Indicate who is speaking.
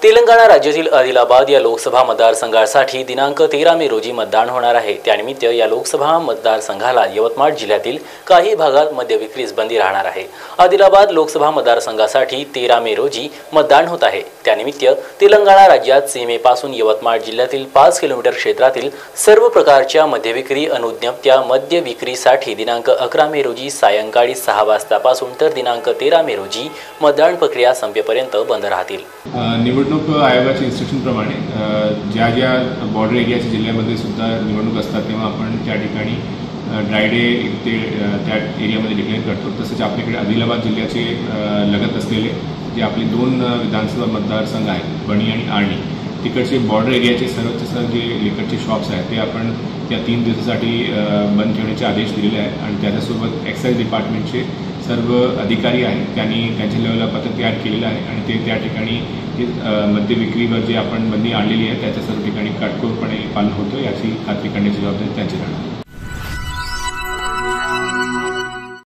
Speaker 1: तेलंगणा राज्यातील आदिलाबाद या लोकसभा मतदारसंघासाठी दिनांक 13 मे रोजी मतदान होणार आहे। त्यानिमित्त या लोकसभा मतदारसंघाला यवतमाळ जिल्ह्यातील काही भागात मद्य विक्रीस बंदी राहणार आहे। आदिलाबाद लोकसभा मतदारसंघासाठी 13 मे रोजी मतदान होत आहे। त्यानिमित्त तेलंगणा राज्यात सीमेपासून यवतमाळ जिल्ह्यातील 5 किलोमीटर क्षेत्रातील सर्व प्रकारच्या मद्य विक्री अनुज्ञप्त्या मद्य विक्रीसाठी दिनांक 11 मे रोजी सायंकाळी 6 वाजतापासून तर दिनांक 13 मे रोजी मतदान प्रक्रिया संपेपर्यंत बंद राहतील।
Speaker 2: निवडणूक आयोगाच्या इन्स्ट्रक्शनप्रमाणे ज्या ज्या बॉर्डर एरियाच्या जिल्ह्यामध्ये सुद्धा निवडणूक असतात तेव्हा आपण त्या ठिकाणी ड्राय डे ते त्या एरियामध्ये डिक्लेअर करतो। तसंच आपल्याकडे आदिलाबाद जिल्ह्याचे लगत असलेले जे आपले 2 विधानसभा मतदारसंघ आहेत, बणी आणि आर्णी, तिकडचे बॉर्डर एरियाचे सर्व जे लिकडचे शॉप्स आहेत ते आपण त्या 3 दिवसासाठी बंद ठेवण्याचे आदेश दिलेले आहेत। आणि त्याच्यासोबत एक्साईज डिपार्टमेंटचे सर्व अधिकारी आहेत, त्यांनी त्यांच्या लेवलला पथक तयार केलेलं आहे आणि ते त्या ठिकाणी मद्य विक्रीवर जे आपण बंदी आणलेली आहे त्याच्या सर्व ठिकाणी काटकोरपणे पालन होतं याची खात्री करण्याची जबाबदारी त्यांची राहणार।